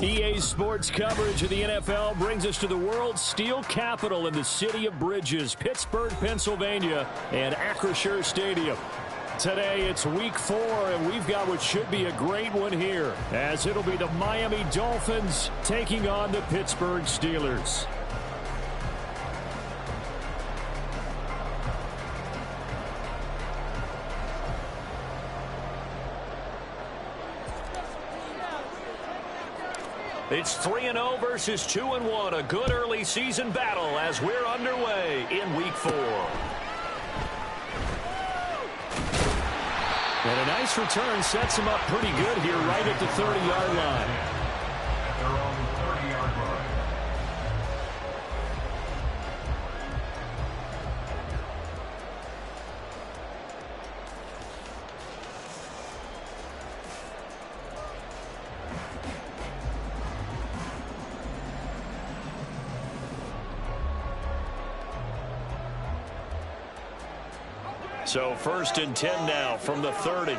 EA Sports coverage of the NFL brings us to the world's steel capital in the city of bridges, Pittsburgh, Pennsylvania, and Acrisure Stadium. Today, it's week 4, and we've got what should be a great one here, as it'll be the Miami Dolphins taking on the Pittsburgh Steelers. It's 3-0 versus 2-1, a good early season battle as we're underway in week 4. And a nice return sets him up pretty good here right at the 30-yard line. They're on the 30-yard line. So 1st and 10 now from the 30.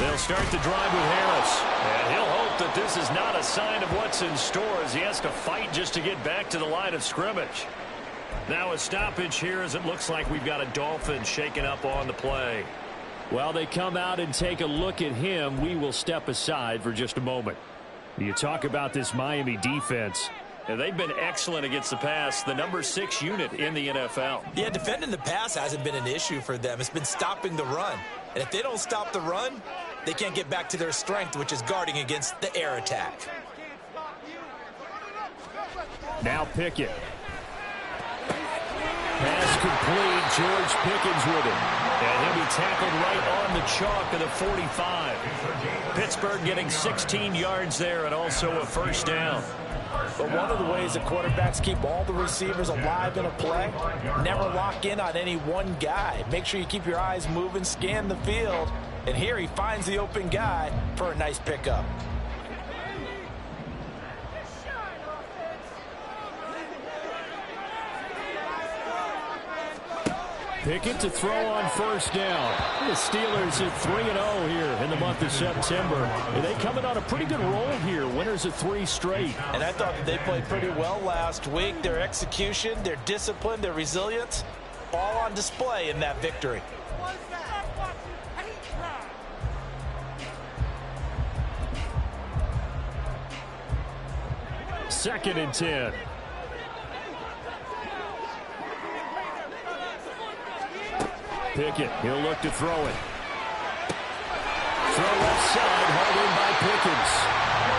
They'll start the drive with Harris. And he'll hope that this is not a sign of what's in store as he has to fight just to get back to the line of scrimmage. Now a stoppage here as it looks like we've got a Dolphin shaken up on the play. While they come out and take a look at him, we will step aside for just a moment. You talk about this Miami defense. And they've been excellent against the pass, the number 6 unit in the NFL. Yeah, defending the pass hasn't been an issue for them. It's been stopping the run. And if they don't stop the run, they can't get back to their strength, which is guarding against the air attack. Now Pickett. Pass complete. George Pickens with it. And he'll be tackled right on the chalk of the 45. Pittsburgh getting 16 yards there and also a first down. But one of the ways that quarterbacks keep all the receivers alive in a play, never lock in on any one guy. Make sure you keep your eyes moving, scan the field, and here he finds the open guy for a nice pickup. Pickett to throw on first down. The Steelers at 3-0 here in the month of September. And they coming on a pretty good roll here. Winners of 3 straight. And I thought that they played pretty well last week. Their execution, their discipline, their resilience, all on display in that victory. Second and 10. Pickett, he'll look to throw it. Throw left side, hauled in by Pickens.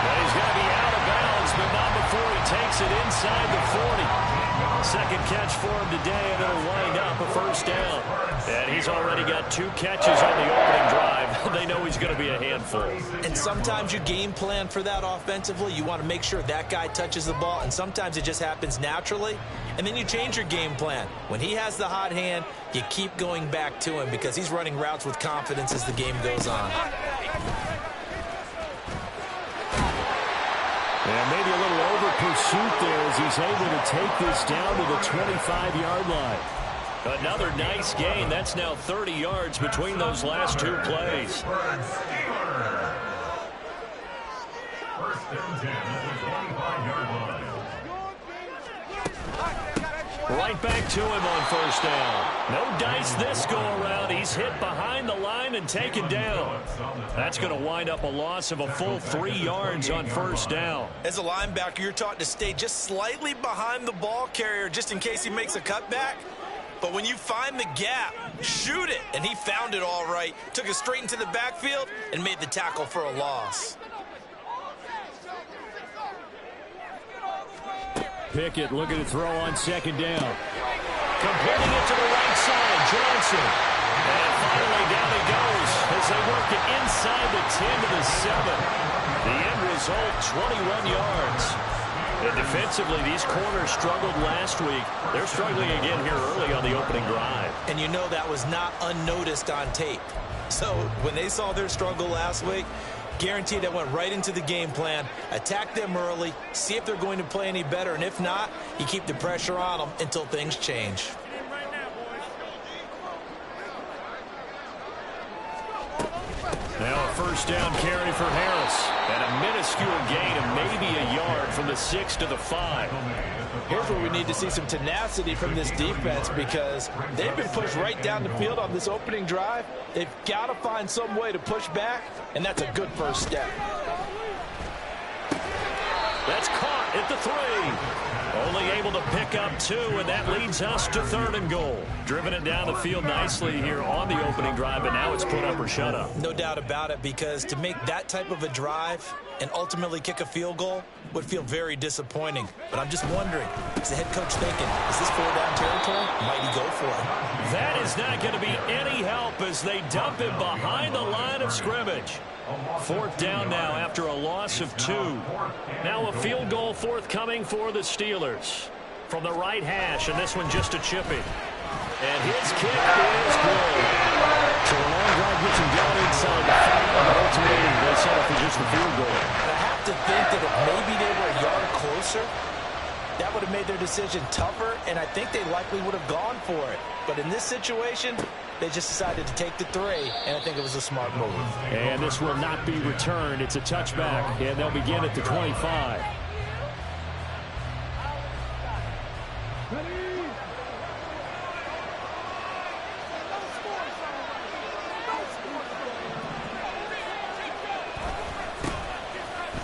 But he's going to be out of bounds, but not before he takes it inside the 40. Second catch for him today, and it'll wind up a first down. And he's already got 2 catches on the opening drive. They know he's going to be a handful. And sometimes you game plan for that offensively. You want to make sure that guy touches the ball, and sometimes it just happens naturally. And then you change your game plan. When he has the hot hand, you keep going back to him because he's running routes with confidence as the game goes on. And maybe a little over pursuit there as he's able to take this down to the 25-yard line. Another nice gain. That's now 30 yards between those last 2 plays. First and 10 at the 25-yard line. Right back to him on first down. No dice this go-around. He's hit behind the line and taken down. That's going to wind up a loss of a full 3 yards on first down. As a linebacker, you're taught to stay just slightly behind the ball carrier just in case he makes a cutback. But when you find the gap, shoot it. And he found it all right. Took it straight into the backfield and made the tackle for a loss. Pickett looking to throw on second down. Completing it to the right side, Johnson. And finally down he goes as they work it inside the 10 to the 7. The end result, 21 yards. And defensively, these corners struggled last week. They're struggling again here early on the opening drive. And you know that was not unnoticed on tape. So when they saw their struggle last week, guaranteed that went right into the game plan. Attack them early, see if they're going to play any better, and if not, you keep the pressure on them until things change. Now a first down carry for Harris. And a minuscule gain of maybe a yard from the 6 to the 5. Here's where we need to see some tenacity from this defense because they've been pushed right down the field on this opening drive. They've got to find some way to push back, and that's a good first step. That's caught at the 3. Only able to pick up 2, and that leads us to 3rd and goal. Driven it down the field nicely here on the opening drive, and now it's put up or shut up. No doubt about it, because to make that type of a drive and ultimately kick a field goal would feel very disappointing. But I'm just wondering, is the head coach thinking, is this 4-down territory? Might he go for it? That is not going to be any help as they dump him behind the line of scrimmage. 4th down now after a loss of 2. Now a field goal forthcoming for the Steelers. From the right hash, and this one just a chipping. And his kick is good. So a long drive gets him down inside the 5, but ultimately they settle for just the field goal. I have to think that if maybe they were a yard closer, that would have made their decision tougher, and I think they likely would have gone for it. But in this situation, they just decided to take the 3, and I think it was a smart move. And this will not be returned. It's a touchback, and they'll begin at the 25.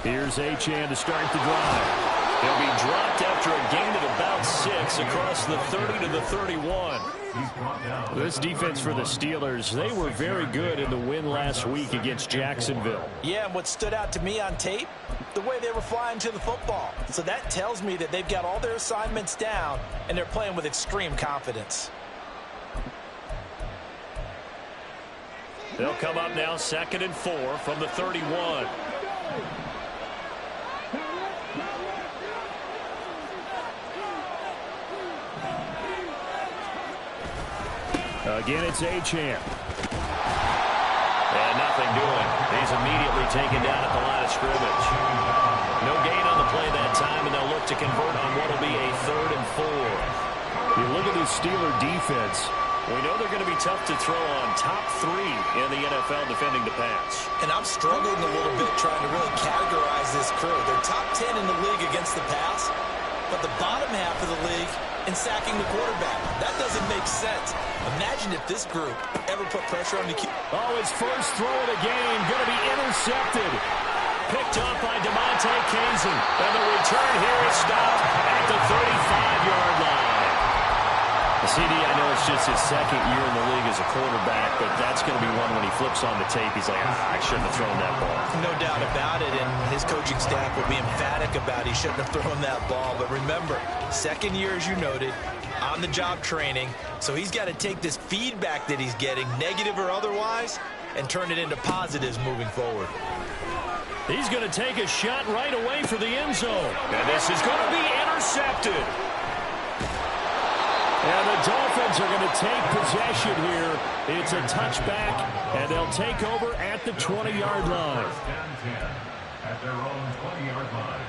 Here's Achane to start the drive. He'll be dropped after a gain of about 6 across the 30 to the 31. This defense for the Steelers, they were very good in the win last week against Jacksonville. Yeah, and what stood out to me on tape, the way they were flying to the football. So that tells me that they've got all their assignments down, and they're playing with extreme confidence. They'll come up now 2nd and 4 from the 31. Again, it's Achane. And nothing doing. He's immediately taken down at the line of scrimmage. No gain on the play that time, and they'll look to convert on what will be a 3rd and 4. You look at this Steeler defense. We know they're going to be tough to throw on. Top 3 in the NFL defending the pass. And I'm struggling a little bit trying to really categorize this crew. They're top 10 in the league against the pass, but the bottom half of the league in sacking the quarterback. That doesn't make sense. Imagine if this group ever put pressure on the QB. Oh, his first throw of the game going to be intercepted. Picked up by DeMonte Kazin. And the return here is stopped at the 35-yard line. The CD, I know it's just his 2nd year in the league as a quarterback, but that's going to be one when he flips on the tape. He's like, I shouldn't have thrown that ball. No doubt about it, and his coaching staff will be emphatic about he shouldn't have thrown that ball. But remember, 2nd year, as you noted, on-the-job training, so he's got to take this feedback that he's getting, negative or otherwise, and turn it into positives moving forward. He's going to take a shot right away for the end zone. And this is going to be intercepted. And the Dolphins are going to take possession here. It's a touchback, and they'll take over at the 20-yard line. At their own 20-yard line.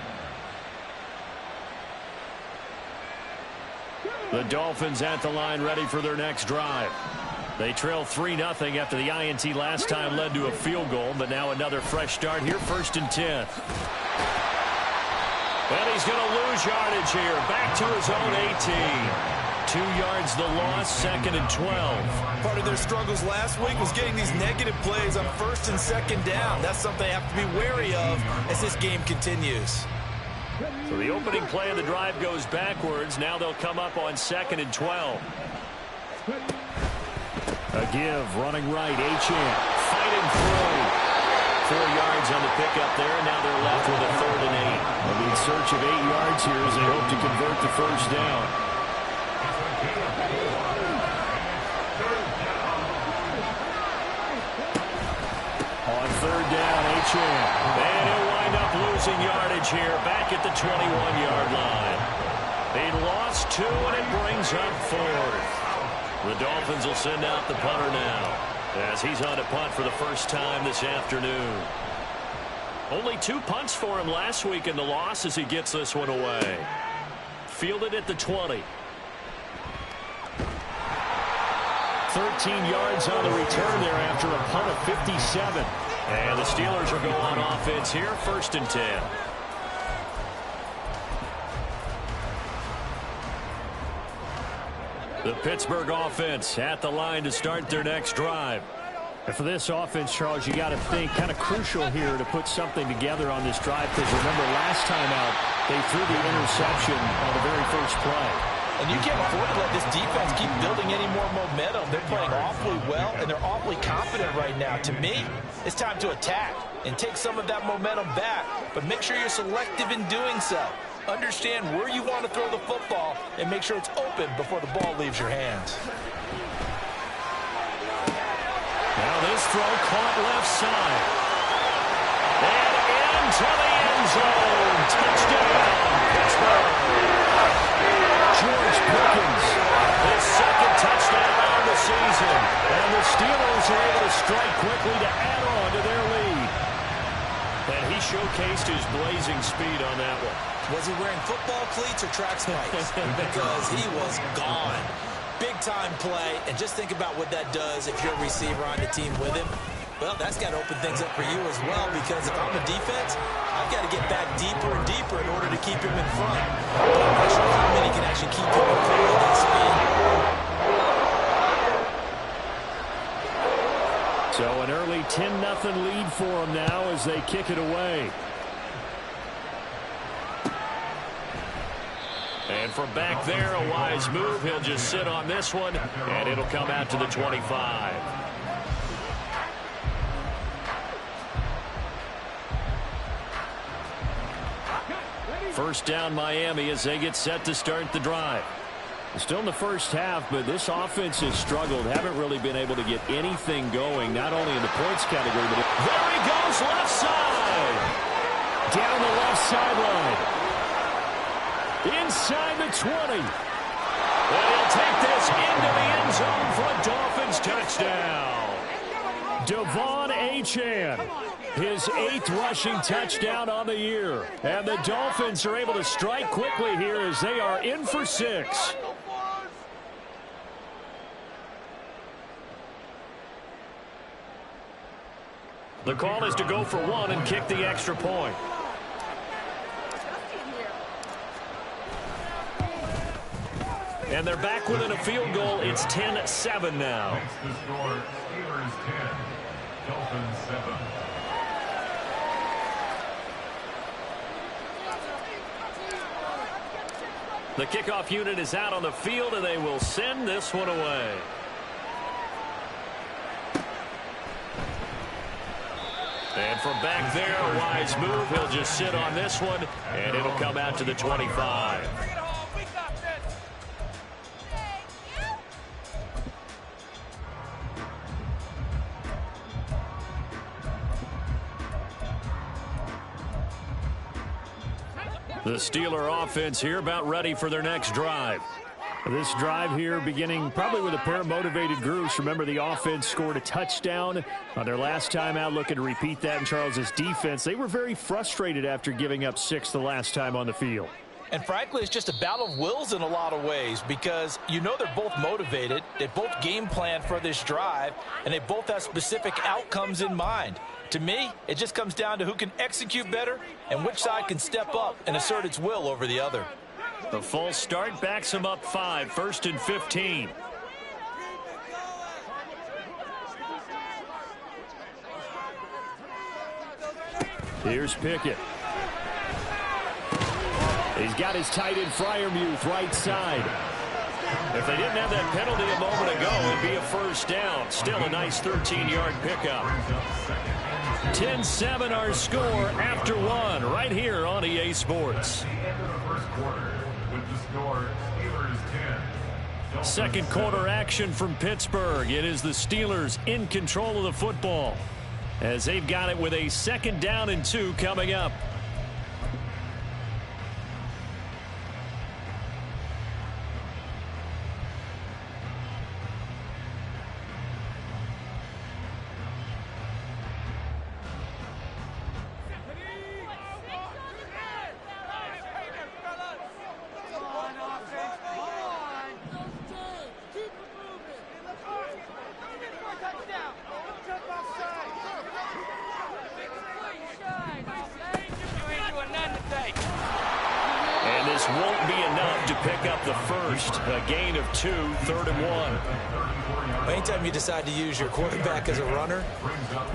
The Dolphins at the line ready for their next drive. They trail 3-0 after the INT last time led to a field goal, but now another fresh start here, 1st and 10. And he's going to lose yardage here, back to his own 18. 2 yards the loss, 2nd and 12. Part of their struggles last week was getting these negative plays on 1st and 2nd down. That's something they have to be wary of as this game continues. So the opening play of the drive goes backwards. Now they'll come up on 2nd and 12. A give, running right, Achane fighting through. 4 yards on the pickup there, and now they're left with a 3rd and 8. They'll be in search of 8 yards here as they hope to convert the first down. On 3rd down, Achane. And he'll wind up losing yardage here, back at the 21-yard line. They lost 2, and it brings up 4th. The Dolphins will send out the punter now, as he's on a punt for the first time this afternoon. Only 2 punts for him last week in the loss as he gets this one away. Fielded at the 20. 13 yards on the return there after a punt of 57. And the Steelers will go on offense here, 1st and 10. The Pittsburgh offense at the line to start their next drive. And for this offense, Charles, you got to think kind of crucial here to put something together on this drive, because remember last time out they threw the interception on the very first play. And you can't afford to let this defense keep building any more momentum. They're playing awfully well, and they're awfully confident right now. To me, it's time to attack and take some of that momentum back, but make sure you're selective in doing so. Understand where you want to throw the football and make sure it's open before the ball leaves your hands. Now this throw caught left side. And into the end zone. Touchdown, Pittsburgh. George Pickens, his 2nd touchdown on the season. And the Steelers are able to strike quickly to add on to their lead. And he showcased his blazing speed on that one. Was he wearing football cleats or track spikes? Because he was gone. Big-time play, and just think about what that does if you're a receiver on the team with him. Well, that's got to open things up for you as well, because if I'm a defense, I've got to get back deeper and deeper in order to keep him in front. But I'm not sure how many can actually keep him in front with that speed. So an early 10-0 lead for them now as they kick it away. And from back there, a wise move. He'll just sit on this one, and it'll come out to the 25. First down, Miami, as they get set to start the drive. Still in the first half, but this offense has struggled. Haven't really been able to get anything going, not only in the points category, but there he goes, left side. Down the left sideline. Inside the 20. And he'll take this into the end zone for a Dolphins touchdown. Devon Achane, his 8th rushing touchdown on the year. And the Dolphins are able to strike quickly here as they are in for 6. The call is to go for 1 and kick the extra point. And they're back within a field goal. It's 10-7 now. Makes the score Steelers 10, Dolphins 7. The kickoff unit is out on the field, and they will send this one away. And from back there, a wise move. He'll just sit on this one, and it'll come out to the 25. The Steeler offense here about ready for their next drive. This drive here beginning probably with a pair of motivated groups. Remember, the offense scored a touchdown on their last time out, looking to repeat that in Charles's defense. They were very frustrated after giving up 6 the last time on the field. And frankly, it's just a battle of wills in a lot of ways, because you know they're both motivated, they both game plan for this drive, and they both have specific outcomes in mind. To me, it just comes down to who can execute better and which side can step up and assert its will over the other. The false start backs him up 5, 1st and 15. Here's Pickett. He's got his tight end Freiermuth right side. If they didn't have that penalty a moment ago, it'd be a first down. Still a nice 13-yard pickup. 10-7 our score after 1 right here on EA Sports. Second quarter action from Pittsburgh. It is the Steelers in control of the football as they've got it with a 2nd down and 2 coming up. up the first. A gain of 2, 3rd and 1. Anytime you decide to use your quarterback as a runner,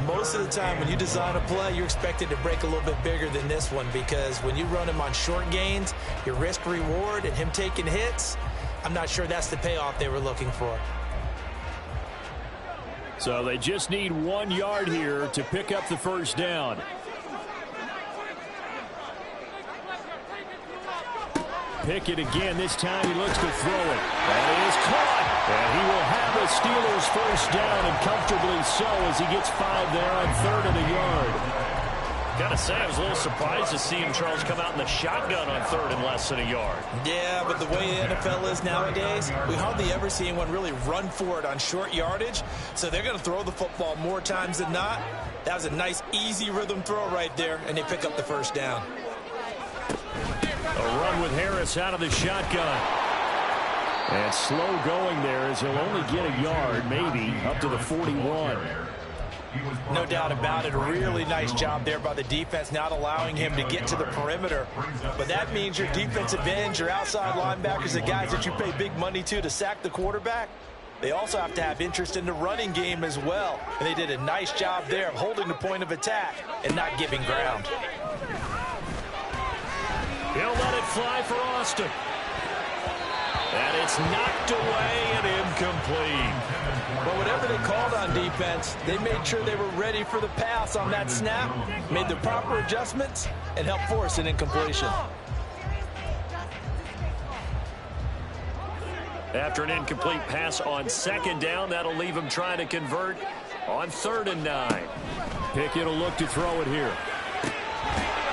most of the time when you design a play, you're expected to break a little bit bigger than this one, because when you run him on short gains, your risk-reward and him taking hits, I'm not sure that's the payoff they were looking for. So they just need 1 yard here to pick up the first down. Pickett again. This time he looks to throw it. That is caught. And he will have the Steelers first down, and comfortably so, as he gets 5 there on 3rd and a yard. Gotta say, I was a little surprised to see him, Charles, come out in the shotgun on 3rd and less than a yard. Yeah, but the way the NFL is nowadays, we hardly ever see anyone really run for it on short yardage. So they're going to throw the football more times than not. That was a nice, easy rhythm throw right there, and they pick up the first down. A run with Harris out of the shotgun. And slow going there, as he'll only get a yard, maybe, up to the 41. No doubt about it. A really nice job there by the defense, not allowing him to get to the perimeter. But that means your defensive ends, your outside linebackers, the guys that you pay big money to sack the quarterback, they also have to have interest in the running game as well. And they did a nice job there of holding the point of attack and not giving ground. He'll let it fly for Austin. And it's knocked away and incomplete. But whatever they called on defense, they made sure they were ready for the pass on that snap, made the proper adjustments, and helped force an incompletion. After an incomplete pass on 2nd down, that'll leave him trying to convert on 3rd and 9. Pickett will look to throw it here.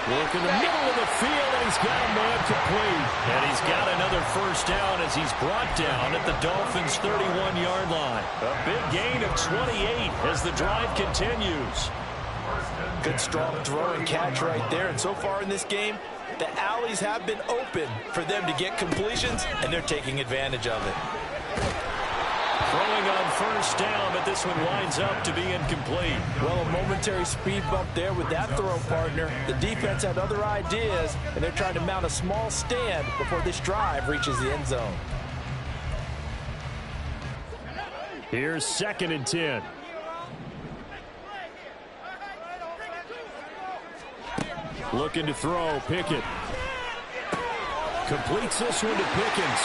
Look in the middle of the field, and he's got a man complete. And he's got another first down as he's brought down at the Dolphins' 31-yard line. A big gain of 28 as the drive continues. Good strong throw and catch right there. And so far in this game, the alleys have been open for them to get completions, and they're taking advantage of it. Throwing on first down, but this one winds up to be incomplete. Well, a momentary speed bump there with that throw, partner. The defense had other ideas, and they're trying to mount a small stand before this drive reaches the end zone. Here's 2nd and 10. Looking to throw, Pickett. Completes this one to Pickens.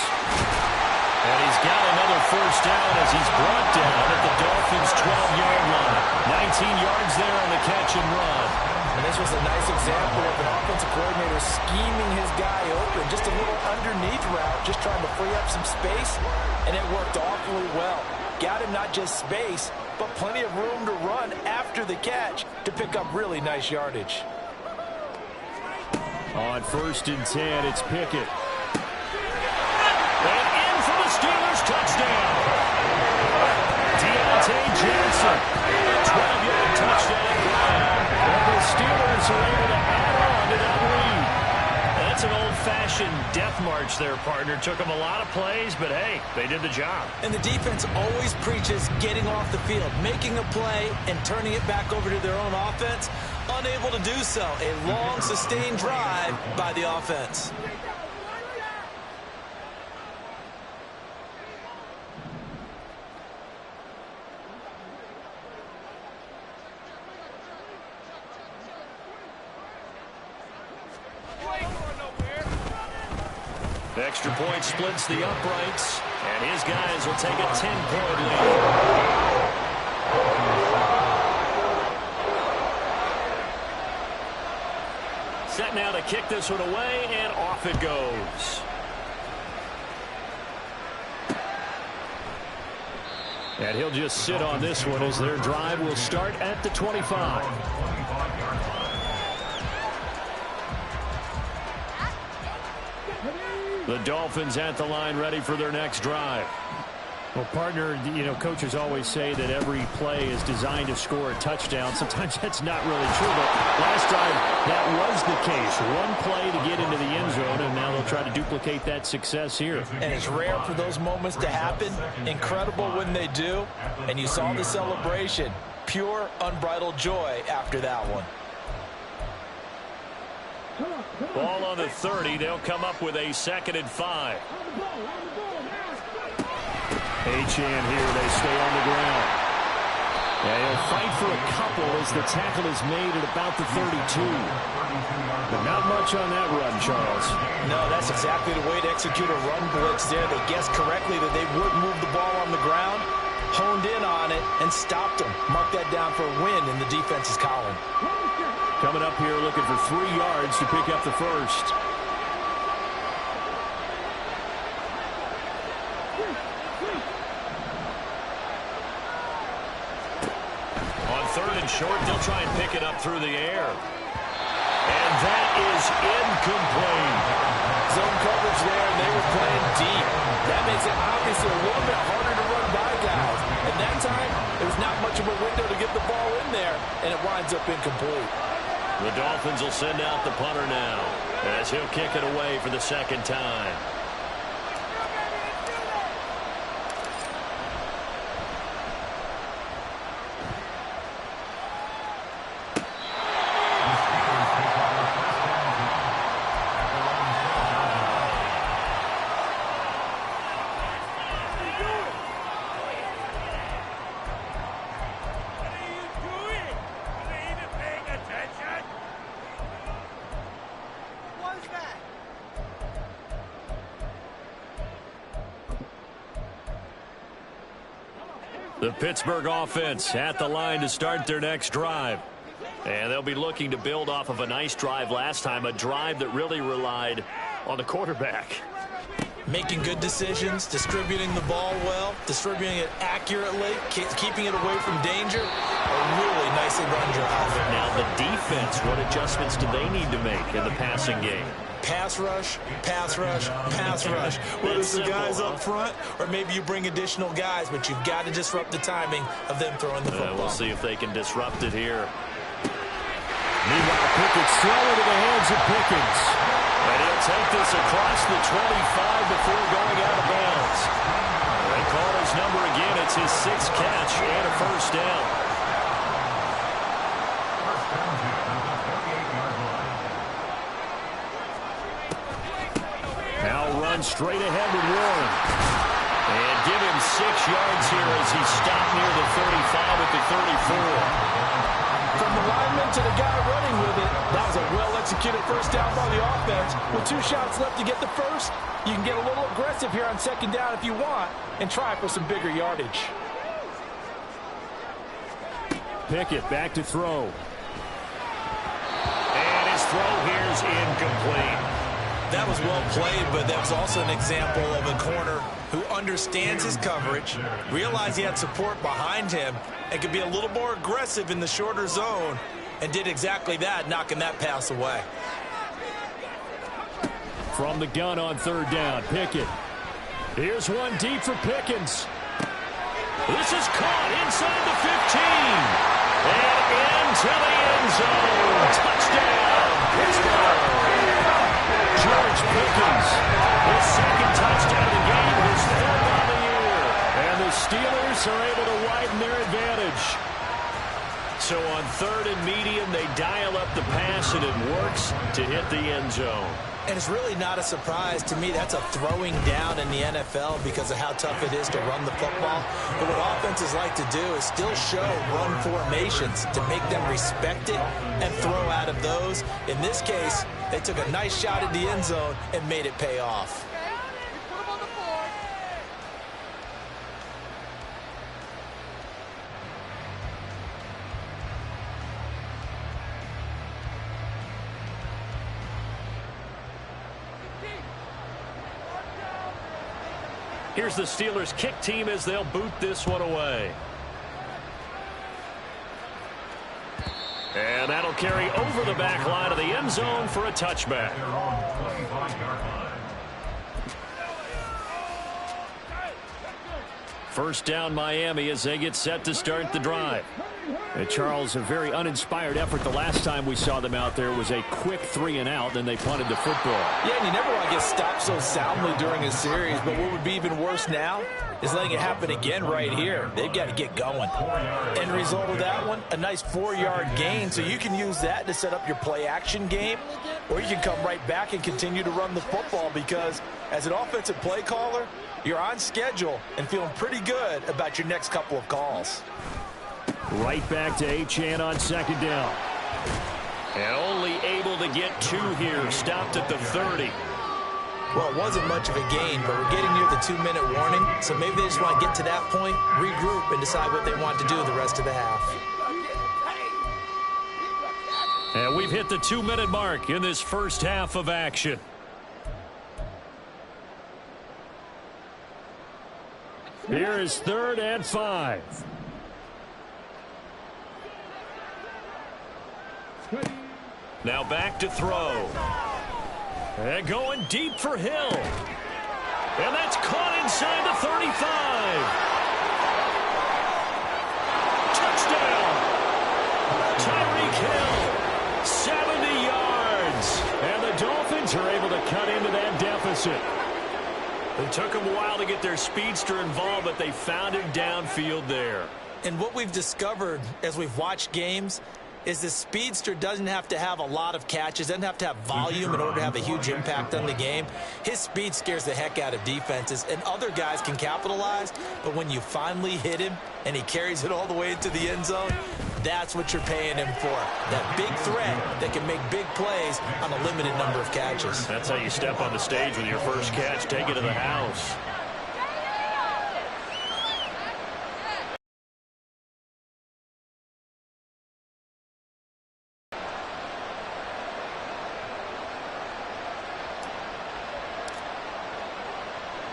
And he's got another first down as he's brought down at the Dolphins' 12-yard line. 19 yards there on the catch and run. And this was a nice example of an offensive coordinator scheming his guy open. Just a little underneath route, just trying to free up some space, and it worked awfully well. Got him not just space, but plenty of room to run after the catch to pick up really nice yardage. On 1st and 10, it's Pickett. And in for the Steelers, touchdown. Deontay Johnson, a 12-yard touchdown grab. And the Steelers are able to add on to that lead. That's an old-fashioned death march there, partner. Took them a lot of plays, but hey, they did the job. And the defense always preaches getting off the field, making a play, and turning it back over to their own offense. Unable to do so. A long, sustained drive by the offense. Extra point splits the uprights, and his guys will take a 10-point lead. Set now to kick this one away, and off it goes. And he'll just sit on this one as their drive will start at the 25. The Dolphins at the line, ready for their next drive. Well, partner, you know, coaches always say that every play is designed to score a touchdown. Sometimes that's not really true, but last drive, that was the case. One play to get into the end zone, and now they'll try to duplicate that success here. And it's rare for those moments to happen. Incredible when they do. And you saw the celebration. Pure, unbridled joy after that one. Ball on the 30. They'll come up with a 2nd and 5. Achane here. They stay on the ground. Yeah, he'll fight for a couple as the tackle is made at about the 32. But not much on that run, Charles. No, that's exactly the way to execute a run blitz there. They guessed correctly that they would move the ball on the ground, honed in on it, and stopped them. Mark that down for a win in the defense's column. Coming up here looking for 3 yards to pick up the first. On 3rd and short, they'll try and pick it up through the air. And that is incomplete. Zone coverage there, and they were playing deep. That makes it obviously a little bit harder to run by guys. And that time, there was not much of a window to get the ball in there, and it winds up incomplete. The Dolphins will send out the punter now as he'll kick it away for the 2nd time. The Pittsburgh offense at the line to start their next drive. And they'll be looking to build off of a nice drive last time, a drive that really relied on the quarterback. Making good decisions, distributing the ball well, distributing it accurately, keeping it away from danger. A really nicely run drive. Now the defense, what adjustments do they need to make in the passing game? Pass rush, pass rush, pass rush. Whether it's the guys up front or maybe you bring additional guys, but you've got to disrupt the timing of them throwing the football. We'll see if they can disrupt it here. Meanwhile, Pickett's throw into the hands of Pickens. And he'll take this across the 25 before going out of bounds. They call his number again. It's his 6th catch and a 1st down. Now run straight ahead with Warren. And give him 6 yards here as he stopped near the 35 at the 34. From the lineman to the guy running with it, that was a well-executed 1st down by the offense. With 2 shots left to get the first, you can get a little aggressive here on 2nd down if you want and try for some bigger yardage. Pickett back to throw. And his throw here is incomplete. That was well played, but that was also an example of a corner who understands his coverage, realized he had support behind him, and could be a little more aggressive in the shorter zone, and did exactly that, knocking that pass away. From the gun on 3rd down, Pickett. Here's one deep for Pickens. This is caught inside the 15. And into the end zone. Touchdown, Pittsburgh. George Pickens, his 2nd touchdown of the game, his 3rd on the year. And the Steelers are able to widen their advantage. So on 3rd and medium, they dial up the pass, and it works to hit the end zone. And it's really not a surprise to me. That's a throwing down in the NFL because of how tough it is to run the football. But what offenses like to do is still show run formations to make them respect it and throw out of those. In this case, they took a nice shot at the end zone and made it pay off. Here's the Steelers kick team as they'll boot this one away. And that'll carry over the back line of the end zone for a touchback. First down Miami as they get set to start the drive. And Charles, a very uninspired effort. The last time we saw them out there was a quick 3 and out, then they punted the football. Yeah, and you never want to get stopped so soundly during a series, but what would be even worse now is letting it happen again right here. They've got to get going. End result of that one, a nice 4-yard gain, so you can use that to set up your play-action game. or you can come right back and continue to run the football, because as an offensive play caller, you're on schedule and feeling pretty good about your next couple of calls. Right back to Achane on second down. And only able to get 2 here. Stopped at the 30. Well, it wasn't much of a gain, but we're getting near the 2-minute warning, so maybe they just want to get to that point, regroup, and decide what they want to do the rest of the half. And we've hit the 2-minute mark in this first half of action. Here is 3rd and 5. Now back to throw. And going deep for Hill. And that's caught inside the 35. Touchdown. Tyreek Hill. 70 yards. And the Dolphins are able to cut into that deficit. It took them a while to get their speedster involved, but they found him downfield there. And what we've discovered as we've watched games is the speedster doesn't have to have a lot of catches, doesn't have to have volume in order to have a huge impact on the game. His speed scares the heck out of defenses, and other guys can capitalize, but when you finally hit him and he carries it all the way into the end zone, that's what you're paying him for. That big threat that can make big plays on a limited number of catches. That's how you step on the stage with your first catch, take it to the house.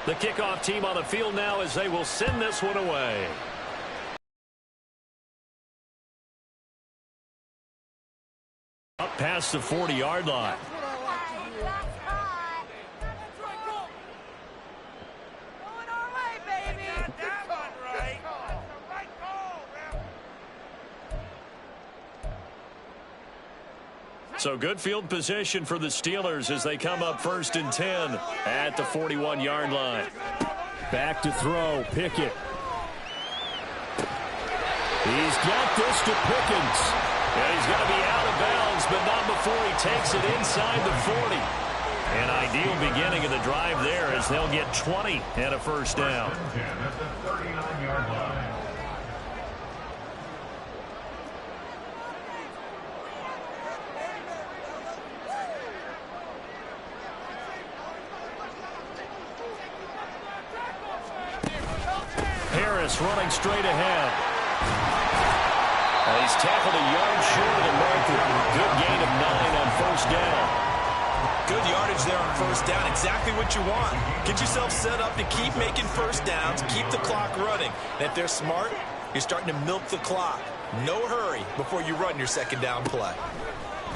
The kickoff team on the field now as they will send this one away. Up past the 40-yard line. So good field position for the Steelers as they come up 1st and 10 at the 41-yard line. Back to throw, Pickett. He's got this to Pickens. And he's going to be out of bounds, but not before he takes it inside the 40. An ideal beginning of the drive there as they'll get 20 and a first down. At the 39-yard line. Harris running straight ahead. And he's tackled a yard short of the marker. Good gain of 9 on first down. Good yardage there on first down. Exactly what you want. Get yourself set up to keep making first downs, keep the clock running. And if they're smart, you're starting to milk the clock. No hurry before you run your second down play.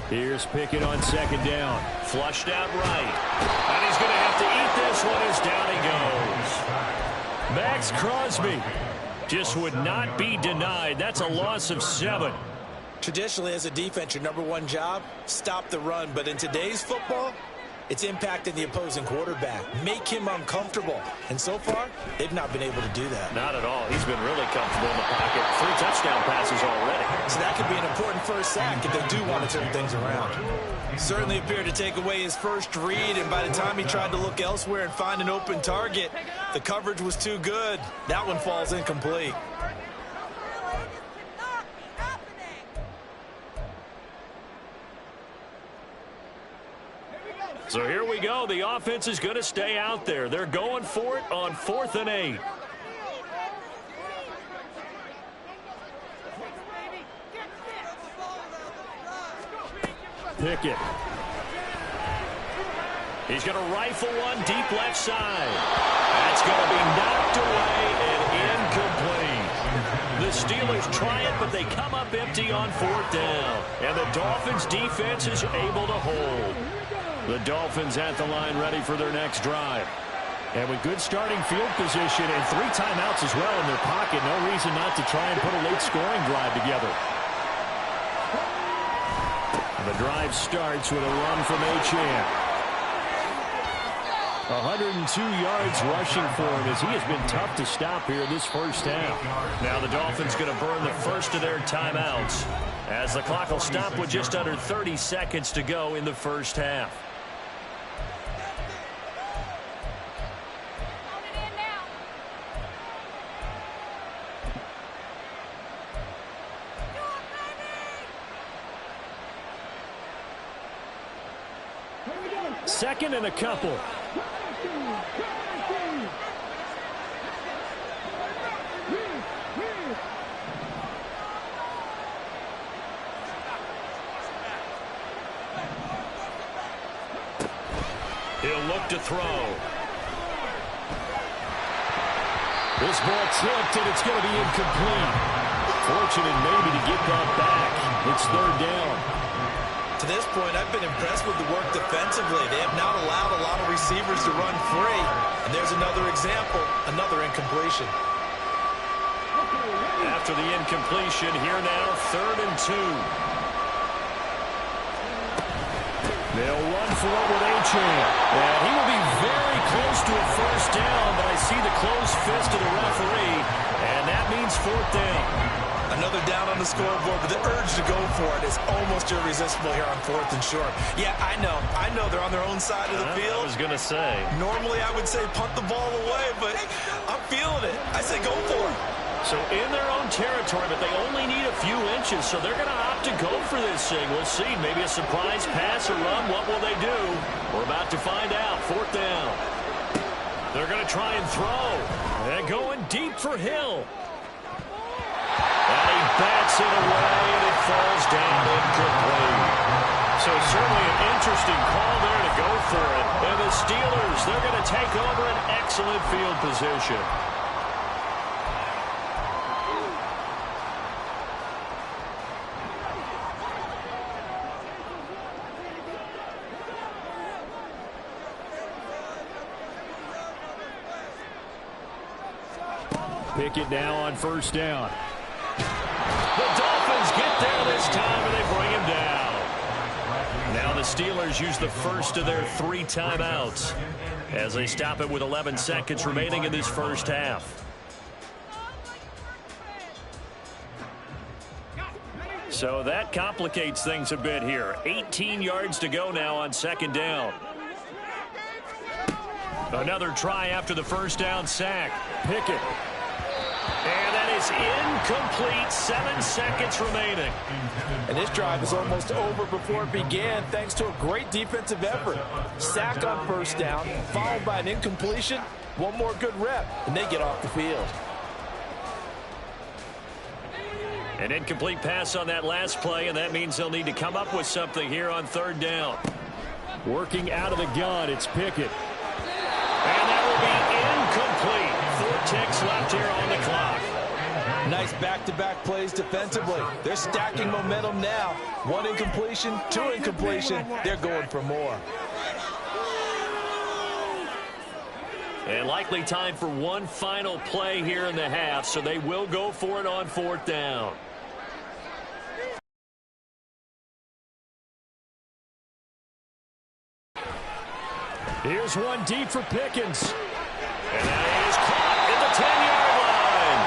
Here's Pickett on second down. Flushed out right. And he's going to have to eat this one as down he goes. Max Crosby just would not be denied. That's a loss of 7. Traditionally, as a defense, your number one job, stop the run. But in today's football, it's impacting the opposing quarterback. Make him uncomfortable. And so far, they've not been able to do that. Not at all. He's been really comfortable in the pocket. 3 touchdown passes already. So that could be an important first sack if they do want to turn things around. Certainly appeared to take away his first read, and by the time he tried to look elsewhere and find an open target, the coverage was too good. That one falls incomplete. So here we go. The offense is going to stay out there. They're going for it on 4th and 8. Pickett. He's going to rifle one deep left side. That's going to be knocked away and incomplete. The Steelers try it, but they come up empty on 4th down. And the Dolphins defense is able to hold. The Dolphins at the line ready for their next drive. And with good starting field position and 3 timeouts as well in their pocket, no reason not to try and put a late scoring drive together. The drive starts with a run from Achane. 102 yards rushing for him as he has been tough to stop here this first half. Now the Dolphins going to burn the first of their timeouts. as the clock will stop with just under 30 seconds to go in the first half. Second and a couple. He'll look to throw. This ball tipped, and it's going to be incomplete. Fortunate maybe to get that back. It's third down. To this point, I've been impressed with the work defensively. They have not allowed a lot of receivers to run free. And there's another example, another incompletion. After the incompletion, here now, 3rd and 2. They'll run for it with A-Chain. And he will be very close to a first down, but I see the closed fist of the referee, and that means 4th down. Another down on the scoreboard, but the urge to go for it is almost irresistible here on 4th and short. Yeah, I know they're on their own side of the field. I was going to say. Normally I would say punt the ball away, but I'm feeling it. I say go for it. So in their own territory, but they only need a few inches, so they're going to opt to go for this thing. We'll see. Maybe a surprise pass or run. What will they do? We're about to find out. 4th down. They're going to try and throw. And going deep for Hill. And he bats it away, and it falls down incomplete. So certainly an interesting call there to go for it. And the Steelers, they're going to take over an excellent field position. Pickett now on 1st down. The Dolphins get there this time, and they bring him down. Now the Steelers use the first of their 3 timeouts as they stop it with 11 seconds remaining in this first half. So that complicates things a bit here. 18 yards to go now on 2nd down. Another try after the first down sack. Pickett. And that is incomplete. 7 seconds remaining. And this drive is almost over before it began thanks to a great defensive effort. Sack on 1st down, followed by an incompletion. One more good rep, and they get off the field. An incomplete pass on that last play, and that means they'll need to come up with something here on 3rd down. Working out of the gun, it's Pickett. And that will be incomplete. 4 ticks left here on the clock. Nice back-to-back plays defensively. They're stacking momentum now. 1 incompletion, 2 incompletion. They're going for more. And likely time for one final play here in the half, so they will go for it on 4th down. Here's one deep for Pickens. And that is caught at the 10-yard line.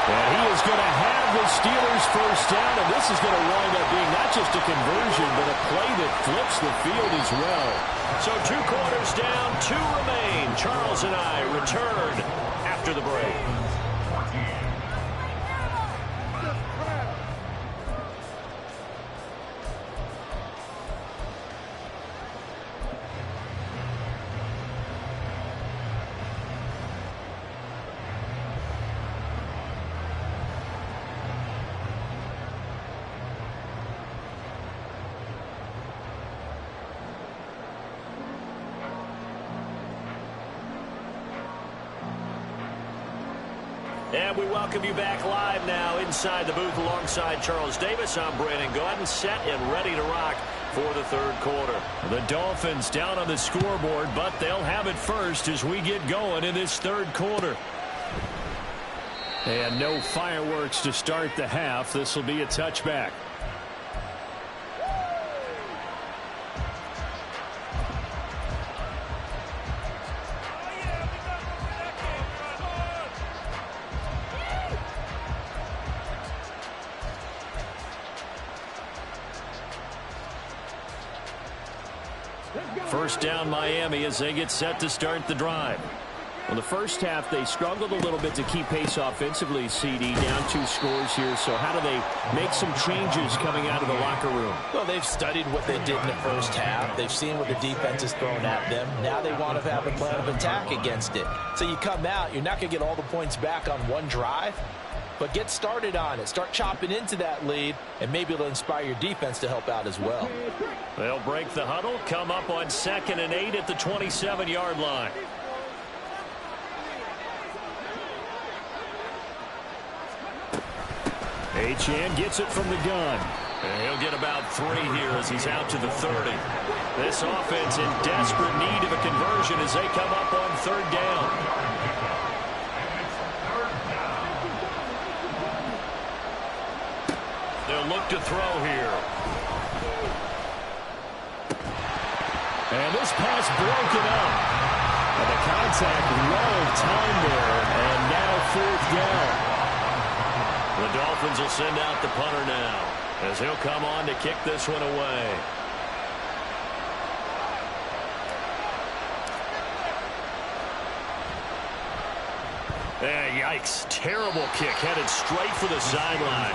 And he is going to have the Steelers first down, and this is going to wind up being not just a conversion, but a play that flips the field as well. So 2 quarters down, 2 remain. Charles and I return after the break. And we welcome you back live now inside the booth alongside Charles Davis. I'm Brandon Gordon, set and ready to rock for the 3rd quarter. The Dolphins down on the scoreboard, but they'll have it first as we get going in this 3rd quarter. And no fireworks to start the half. This will be a touchback. First down Miami as they get set to start the drive. Well, the first half, they struggled a little bit to keep pace offensively, CD, down 2 scores here. So how do they make some changes coming out of the locker room? Well, they've studied what they did in the first half. They've seen what the defense is throwing at them. Now they want to have a plan of attack against it. So you come out, you're not going to get all the points back on one drive, but get started on it. Start chopping into that lead, and maybe it'll inspire your defense to help out as well. They'll break the huddle, come up on 2nd and 8 at the 27-yard line. Achane gets it from the gun. And he'll get about 3 here as he's out to the 30. This offense in desperate need of a conversion as they come up on 3rd down. They'll look to throw here. And this pass broken up. And the contact, well timed there, and now 4th down. The Dolphins will send out the punter now as he'll come on to kick this one away. Yikes. Terrible kick headed straight for the sideline.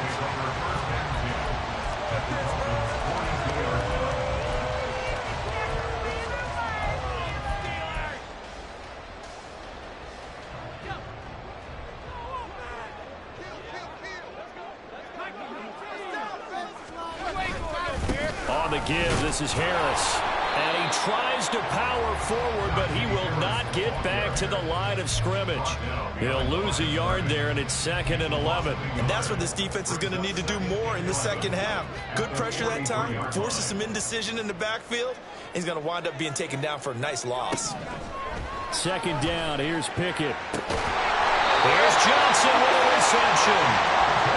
On the give, this is Harris. And he tries to power forward, but he will not get back to the line of scrimmage. He'll lose a yard there, and it's 2nd and 11. And that's what this defense is going to need to do more in the second half. Good pressure that time, forces some indecision in the backfield. He's going to wind up being taken down for a nice loss. 2nd down, here's Pickett. Here's Johnson with a reception.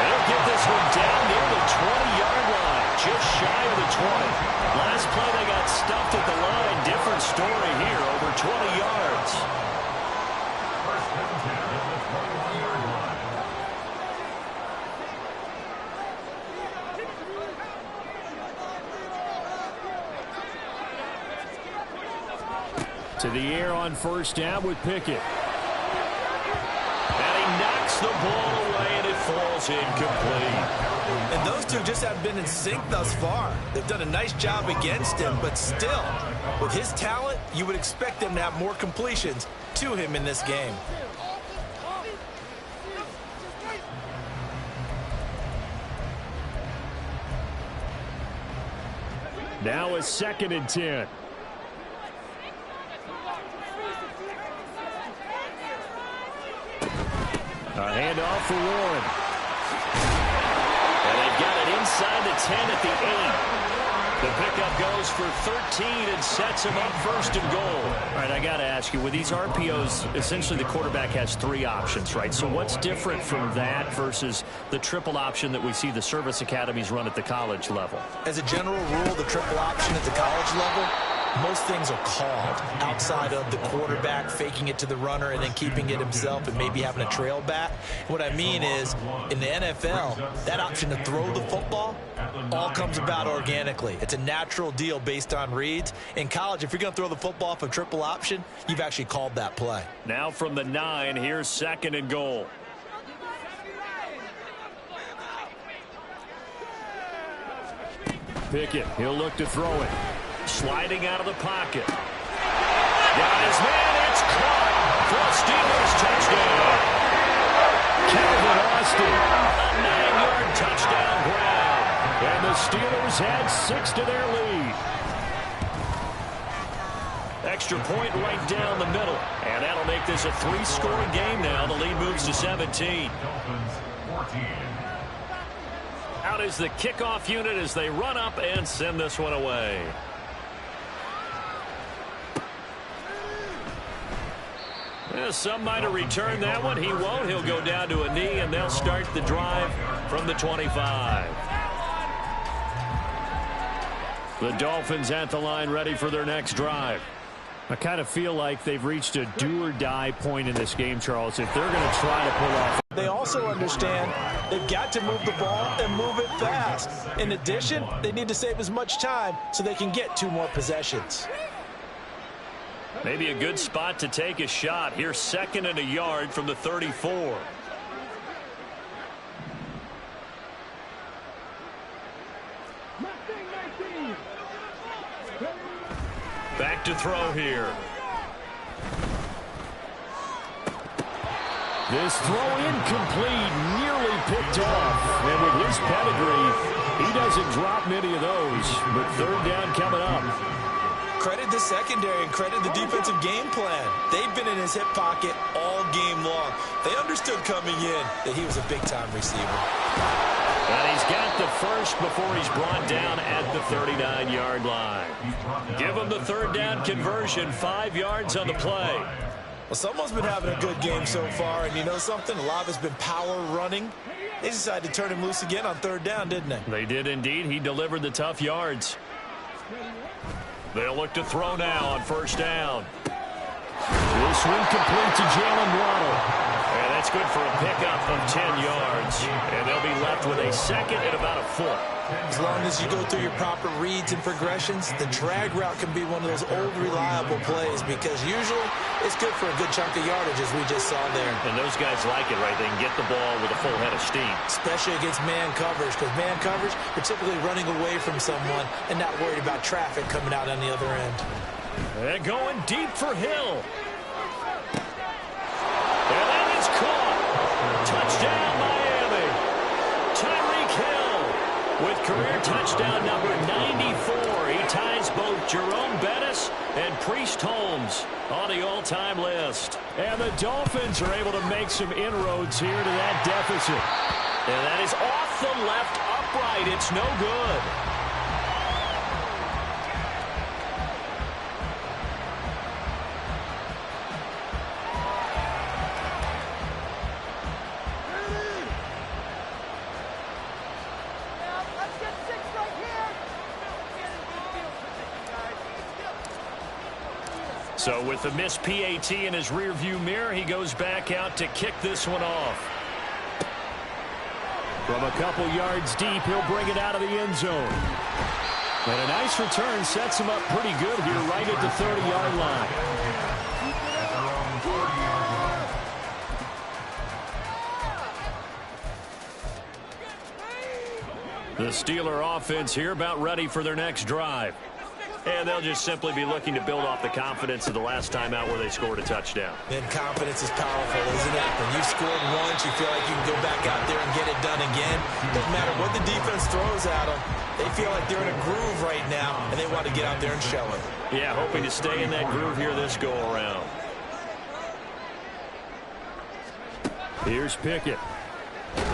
They'll get this one down near the 20-yard line, just shy of the 20. Last play they got stuffed at the line. Different story here, over 20 yards. To the air on 1st down with Pickett. And he knocks the ball away, and it falls incomplete. And those two just haven't been in sync thus far. They've done a nice job against him, but still, with his talent, you would expect them to have more completions to him in this game. Now a 2nd and 10. A handoff for Warren. And they've got it inside the 10 at the 8. The pickup goes for 13 and sets him up 1st and goal. All right, I got to ask you, with these RPOs, essentially the quarterback has 3 options, right? So what's different from that versus the triple option that we see the service academies run at the college level? As a general rule, the triple option at the college level, most things are called outside of the quarterback faking it to the runner and then keeping it himself and maybe having a trail back. What I mean is, in the NFL, that option to throw the football all comes about organically. It's a natural deal based on reads. In college, if you're going to throw the football off a triple option, you've actually called that play. Now from the 9, here's 2nd and goal. Pickett, he'll look to throw it. Sliding out of the pocket. Got his man, it's caught for a Steelers touchdown. Calvin Austin. A 9-yard touchdown grab. And the Steelers add 6 to their lead. Extra point right down the middle. And that'll make this a 3-scoring game now. The lead moves to 17. Out is the kickoff unit as they run up and send this one away. Some might have returned that one. He won't. He'll go down to a knee, and they'll start the drive from the 25. The Dolphins at the line ready for their next drive. I kind of feel like they've reached a do-or-die point in this game, Charles, if they're going to try to pull off. They also understand they've got to move the ball and move it fast. In addition, they need to save as much time so they can get 2 more possessions. Maybe a good spot to take a shot. Here's 2nd and a yard from the 34. Back to throw here. This throw incomplete, nearly picked off. And with his pedigree, he doesn't drop many of those. But 3rd down coming up. Credit the secondary and credit the defensive game plan. They've been in his hip pocket all game long. They understood coming in that he was a big-time receiver. And he's got the first before he's brought down at the 39-yard line. Give him the 3rd down conversion, 5 yards on the play. Well, someone's been having a good game so far, and you know something? A lot of it's been power running. They decided to turn him loose again on 3rd down, didn't they? They did indeed. He delivered the tough yards. They'll look to throw now on 1st down. This one complete to Jalen Waddle. And that's good for a pickup of 10 yards. And they'll be left with a 2nd and about a foot. As long as you go through your proper reads and progressions, the drag route can be one of those old reliable plays because usually it's good for a good chunk of yardage as we just saw there. And those guys like it, right? They can get the ball with a full head of steam. Especially against man coverage because man coverage, you're typically running away from someone and not worried about traffic coming out on the other end. And going deep for Hill. And that is caught. Touchdown, Miami. Tyreek Hill with career touchdown number 94. He ties both Jerome Bettis and Priest Holmes on the all-time list. And the Dolphins are able to make some inroads here to that deficit. And that is off the left upright. It's no good. So with the missed PAT in his rearview mirror, he goes back out to kick this one off. From a couple yards deep, he'll bring it out of the end zone. And a nice return sets him up pretty good here right at the 30-yard line. The Steeler offense here about ready for their next drive. And they'll just simply be looking to build off the confidence of the last time out where they scored a touchdown. And confidence is powerful, isn't it? When you've scored once, you feel like you can go back out there and get it done again. Doesn't matter what the defense throws at them. They feel like they're in a groove right now, and they want to get out there and show it. Yeah, hoping to stay in that groove here this go-around. Here's Pickett. And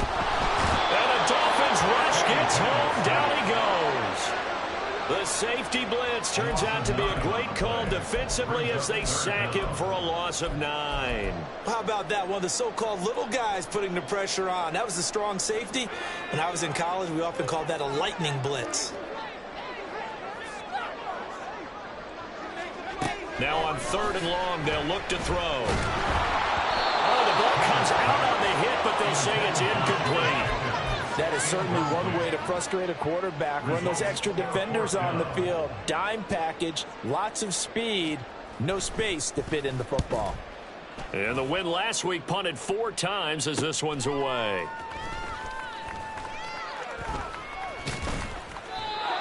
the Dolphins rush gets home. Down he goes. The safety blitz turns out to be a great call defensively as they sack him for a loss of 9. How about that? One of the so-called little guys putting the pressure on. That was the strong safety. When I was in college, we often called that a lightning blitz. Now on 3rd and long, they'll look to throw. Oh, the ball comes out on the hit, but they say it's incomplete. That is certainly one way to frustrate a quarterback. Run those extra defenders on the field. Dime package, lots of speed, no space to fit in the football. And the win last week punted 4 times as this one's away.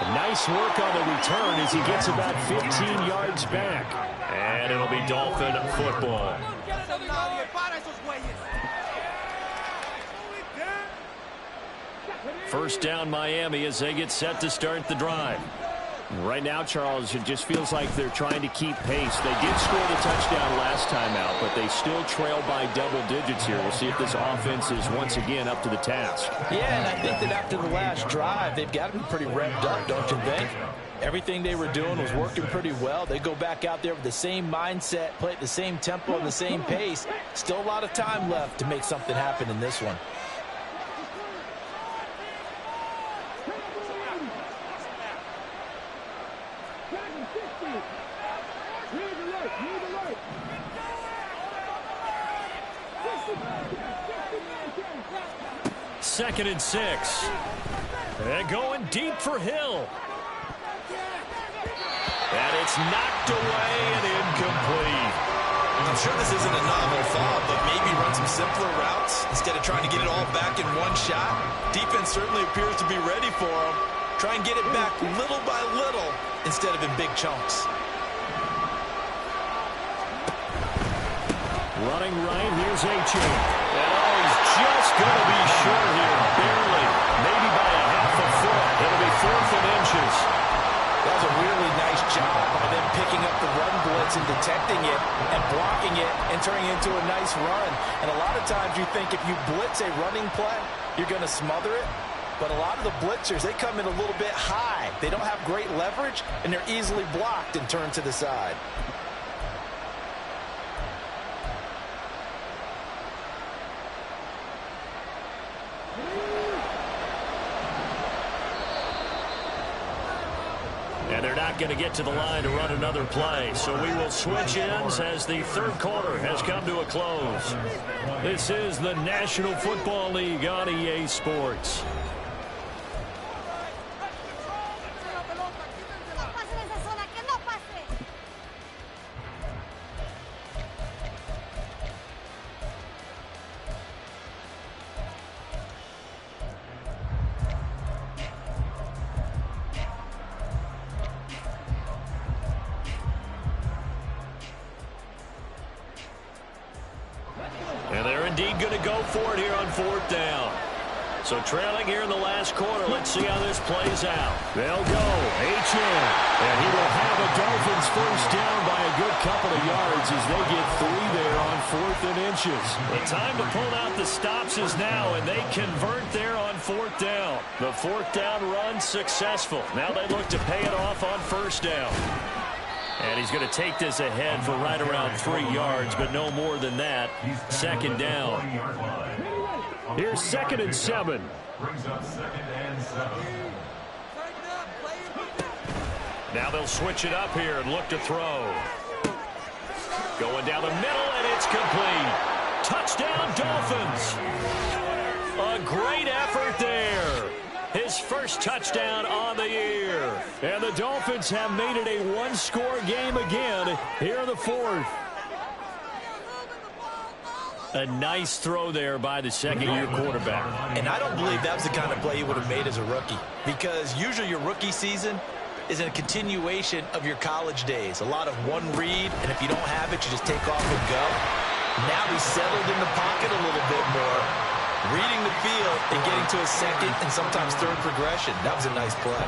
Nice work on the return as he gets about 15 yards back. And it'll be Dolphin football. First down Miami as they get set to start the drive. Right now, Charles, it just feels like they're trying to keep pace. They did score the touchdown last time out, but they still trail by double digits here. We'll see if this offense is once again up to the task. Yeah, and I think that after the last drive, they've got to be pretty revved up, don't you think? Everything they were doing was working pretty well. They go back out there with the same mindset, play at the same tempo and the same pace. Still a lot of time left to make something happen in this one. Second and 6. And going deep for Hill. That It's knocked away and incomplete. I'm sure this isn't a novel thought, but maybe run some simpler routes instead of trying to get it all back in one shot. Defense certainly appears to be ready for him. Try and get it back little by little instead of in big chunks. Running right, here's A-Chain. And he's just going to be short here, barely. Maybe by a half a foot. It'll be 4th and inches. That was a really nice job by them picking up the run blitz and detecting it and blocking it and turning it into a nice run. And a lot of times you think if you blitz a running play, you're going to smother it. But a lot of the blitzers, they come in a little bit high. They don't have great leverage, and they're easily blocked and turned to the side. And they're not going to get to the line to run another play. So we will switch ends as the third quarter has come to a close. This is the National Football League on EA Sports. And they're indeed going to go for it here on 4th down. So trailing here in the last quarter. Let's see how this plays out. They'll go. A-Chain. And he will have a Dolphins first down by a good couple of yards as they get 3 there on 4th and inches. The time to pull out the stops is now, and they convert there on 4th down. The 4th down run successful. Now they look to pay it off on 1st down. And he's going to take this ahead for right around 3 yards, but no more than that. 2nd down. Here's 2nd and 7. Brings up 2nd and 7. Now they'll switch it up here and look to throw. Going down the middle, and it's complete. Touchdown, Dolphins. A great effort there. His first touchdown on the year. And the Dolphins have made it a one-score game again here in the 4th. A nice throw there by the second-year quarterback. And I don't believe that was the kind of play he would have made as a rookie, because usually your rookie season is a continuation of your college days. A lot of one read, and if you don't have it, you just take off and go. Now he's settled in the pocket a little bit more, reading the field and getting to a second and sometimes third progression. That was a nice play.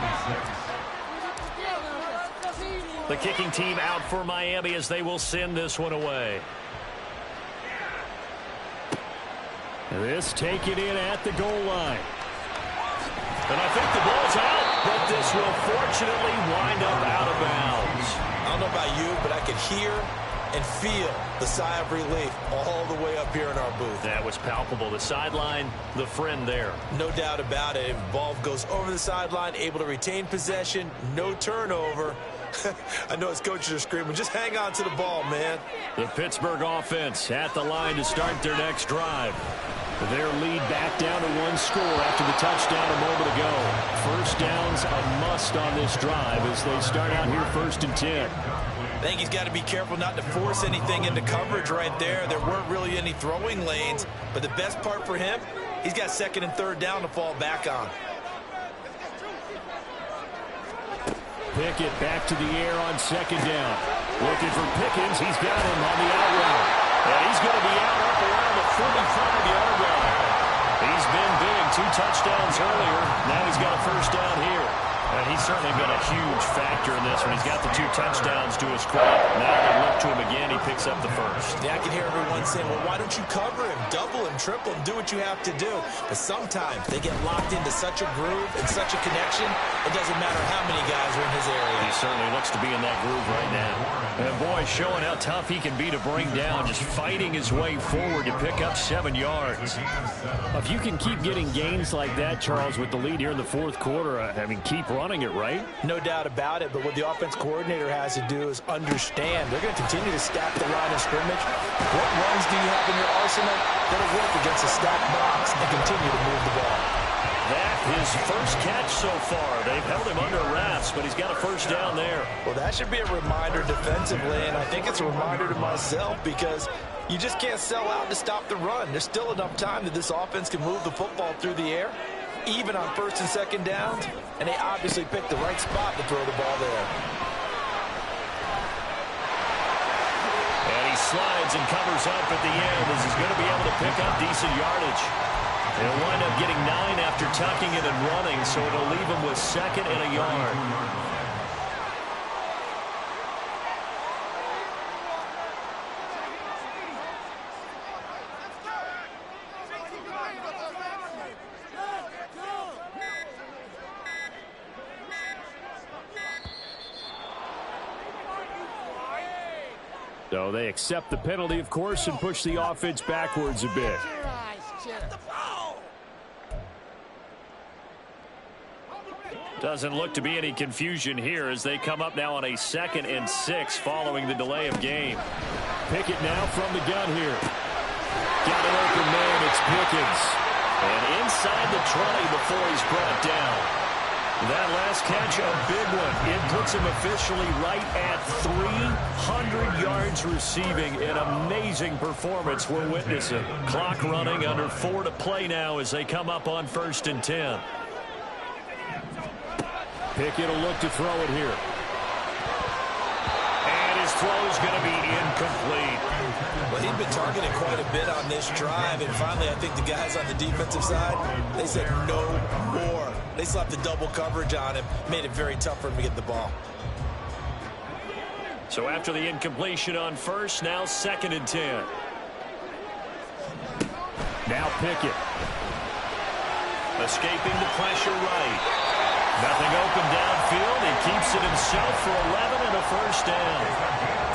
The kicking team out for Miami as they will send this one away. This taken in at the goal line. And I think the ball's out, but this will fortunately wind up out of bounds. I don't know about you, but I could hear and feel the sigh of relief all the way up here in our booth. That was palpable. The sideline, the friend there. No doubt about it. Ball goes over the sideline, able to retain possession, no turnover. I know his coaches are screaming, just hang on to the ball, man. The Pittsburgh offense at the line to start their next drive. Their lead back down to 1 score after the touchdown a moment ago. First down's a must on this drive as they start out here 1st and 10. I think he's got to be careful not to force anything into coverage right there. There weren't really any throwing lanes, but the best part for him, he's got 2nd and 3rd down to fall back on. Pickett back to the air on 2nd down. Looking for Pickens. He's got him on the out route. And he's going to be out up around the 45-yard line. He's been big. 2 touchdowns earlier. Now he's got a first down here. And he's certainly been a huge factor in this one. He's got the 2 touchdowns to his credit. Now they look to him again. He picks up the first. Yeah, I can hear everyone saying, well, why don't you cover him, double him, triple him, do what you have to do. But sometimes they get locked into such a groove and such a connection, it doesn't matter how many guys are in his area. He certainly looks to be in that groove right now. And boy, showing how tough he can be to bring down, just fighting his way forward to pick up 7 yards. If you can keep getting gains like that, Charles, with the lead here in the 4th quarter, I mean, keep running it, right? No doubt about it, but what the offense coordinator has to do is understand they're going to continue to stack the line of scrimmage. What runs do you have in your arsenal that'll work against a stacked box and continue to move the ball? that his first catch so far. They've held him under wraps, but he's got a first down there. Well, that should be a reminder defensively, and I think it's a reminder to myself because you just can't sell out to stop the run. There's still enough time that this offense can move the football through the air, even on first and second downs, and they obviously picked the right spot to throw the ball there. And he slides and covers up at the end as he's going to be able to pick up decent yardage. He'll wind up getting 9 after tucking it and running, so it'll leave him with 2nd and a yard. So they accept the penalty, of course, and push the offense backwards a bit. Doesn't look to be any confusion here as they come up now on a 2nd and 6 following the delay of game. Pickett now from the gun here. Got an open man, it's Pickens. And inside the 20 before he's brought down. That last catch, a big one. It puts him officially right at 300 yards receiving. An amazing performance we're witnessing. Clock running, under 4 to play now as they come up on 1st and 10. Pickett will look to throw it here. And his throw is going to be incomplete. Well, he'd been targeted quite a bit on this drive, and finally I think the guys on the defensive side, they said no more. They slapped the double coverage on him, made it very tough for him to get the ball. So after the incompletion on 1st, now 2nd and 10. Now Pickett. Escaping the pressure right. Nothing open downfield. He keeps it himself for 11 and a first down.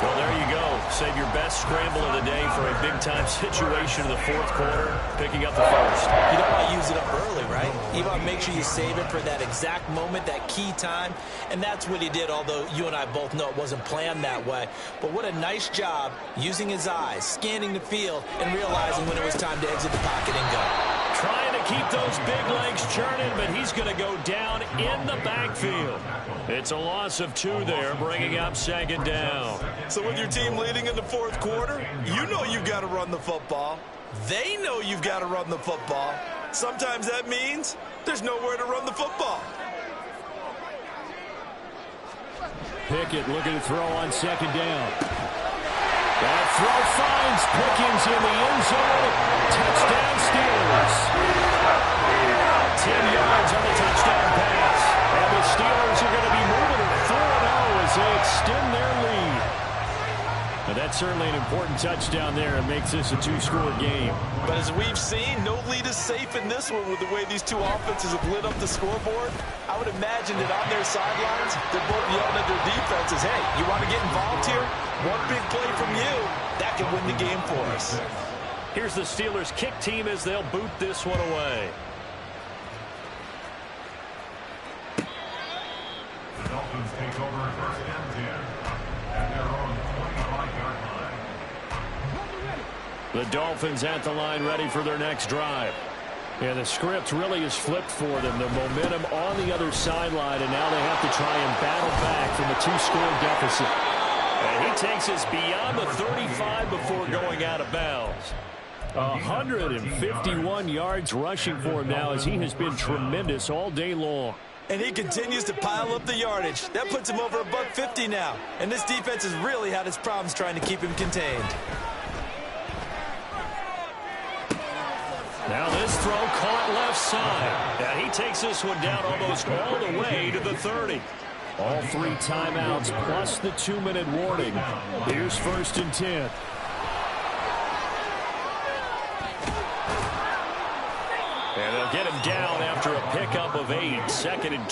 Well, there you go. Save your best scramble of the day for a big-time situation in the 4th quarter, picking up the first. You don't want to use it up early, right? You want to make sure you save it for that exact moment, that key time, and that's what he did, although you and I both know it wasn't planned that way. But what a nice job using his eyes, scanning the field, and realizing when it was time to exit the pocket and go. Trying to keep those big legs churning, but he's going to go down in the backfield. It's a loss of 2 there, bringing up 2nd down. So with your team leading in the 4th quarter, you know you've got to run the football. They know you've got to run the football. Sometimes that means there's nowhere to run the football. Pickett looking to throw on 2nd down. That throw finds Pickens in the end zone. Touchdown Steelers. 10 yards on the touchdown pass. And the Steelers are going to be moving to 4-0 as they extend their lead. Now that's certainly an important touchdown there. It makes this a 2-score game. But as we've seen, no lead is safe in this one with the way these two offenses have lit up the scoreboard. I would imagine that on their sidelines, they're both yelling at their defenses, hey, you want to get involved here? One big play from you, that can win the game for us. Here's the Steelers kick team as they'll boot this one away. The Dolphins take over 1st and 10 at their own 25-yard line. The Dolphins at the line ready for their next drive. Yeah, the script really is flipped for them. The momentum on the other sideline, and now they have to try and battle back from a 2-score deficit. And he takes us beyond the 35 before going out of bounds. 151 yards rushing for him now as he has been tremendous all day long. And he continues to pile up the yardage. That puts him over $150 now. And this defense has really had its problems trying to keep him contained. Now this throw caught left side. And he takes this one down almost all the way to the 30. All 3 timeouts plus the 2-minute warning. Here's 1st and 10. And they'll get him down after a pickup of 8. 2nd and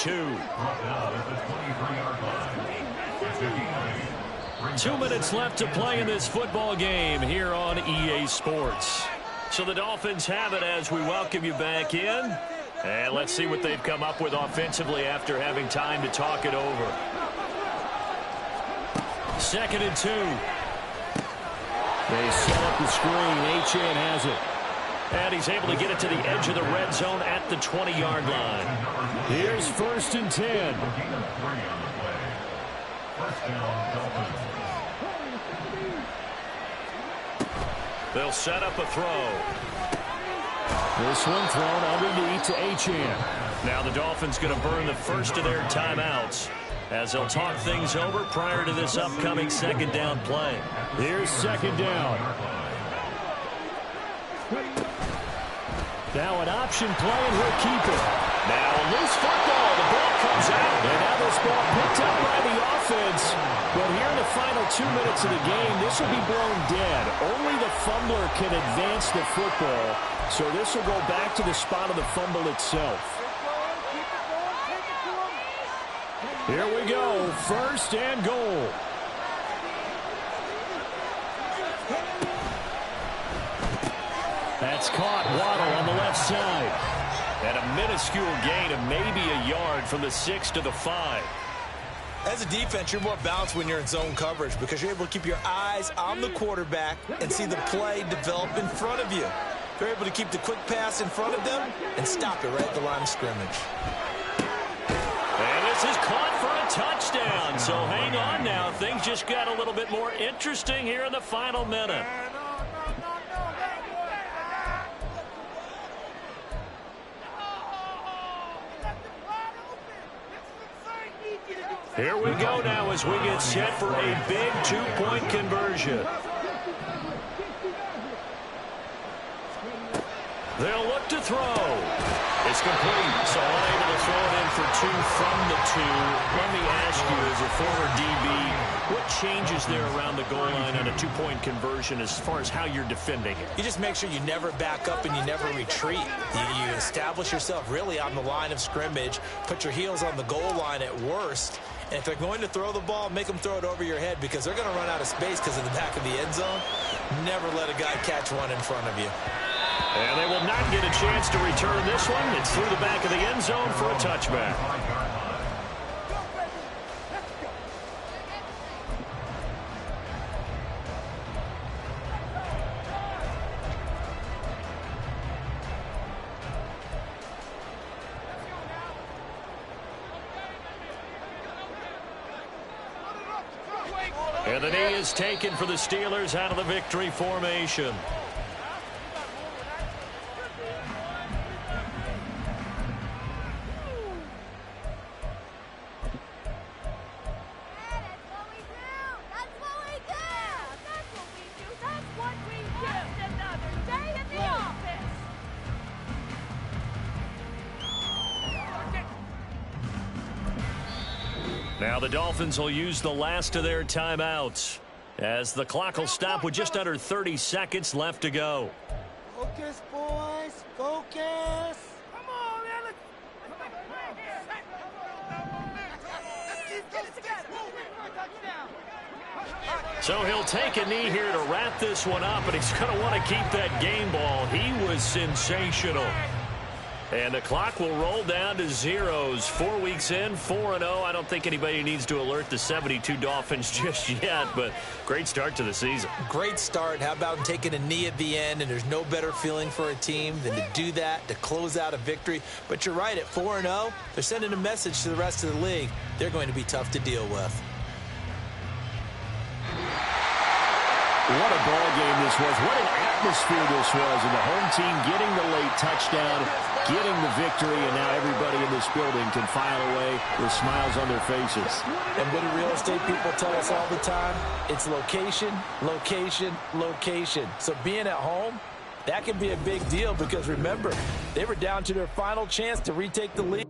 2. 2 minutes left to play in this football game here on EA Sports. So the Dolphins have it as we welcome you back in. And let's see what they've come up with offensively after having time to talk it over. 2nd and 2. They set up the screen. Achane has it. And he's able to get it to the edge of the red zone at the 20-yard line. Here's 1st and 10. First down, Dolphins. They'll set up a throw. This one thrown underneath to Achane. Now the Dolphins going to burn the first of their timeouts as they'll talk things over prior to this upcoming 2nd down play. Here's 2nd down. Now an option play, and he'll keep it. Now a loose football. The ball comes out. And now this ball picked up by the offense. But here in the final 2 minutes of the game, this will be blown dead. Only the fumbler can advance the football. So this will go back to the spot of the fumble itself. Here we go. 1st and goal. That's caught. Waddle on the left side. And a minuscule gain of maybe a yard from the 6 to the 5. As a defense, you're more balanced when you're in zone coverage because you're able to keep your eyes on the quarterback and see the play develop in front of you. You're able to keep the quick pass in front of them and stop it right at the line of scrimmage. And this is caught for a touchdown. So hang on now. Things just got a little bit more interesting here in the final minute. Here we go now as we get set for a big 2-point conversion. They'll look to throw. It's complete, so unable to throw it in for 2 from the 2. Let me ask you, as a former DB, what changes there around the goal line on a 2-point conversion as far as how you're defending it? You just make sure you never back up and you never retreat. You establish yourself really on the line of scrimmage, put your heels on the goal line at worst. And if they're going to throw the ball, make them throw it over your head because they're going to run out of space because of the back of the end zone. Never let a guy catch one in front of you. And they will not get a chance to return this one. It's through the back of the end zone for a touchback. And the knee is taken for the Steelers out of the victory formation. Now the Dolphins will use the last of their timeouts as the clock will stop with just under 30 seconds left to go. Focus, boys. Focus. Come on, man. Let's get it together. So he'll take a knee here to wrap this one up, and he's going to want to keep that game ball. He was sensational. And the clock will roll down to zeros. 4 weeks in, 4-0. I don't think anybody needs to alert the 72 Dolphins just yet, but great start to the season. Great start. How about taking a knee at the end? And there's no better feeling for a team than to do that, to close out a victory. But you're right, at 4-0, they're sending a message to the rest of the league. They're going to be tough to deal with. What a ball game this was. What an atmosphere this was. And the home team getting the late touchdown, getting the victory, and now everybody in this building can file away with smiles on their faces. And what do real estate people tell us all the time? It's location, location, location. So being at home, that can be a big deal because, remember, they were down to their final chance to retake the lead.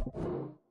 it.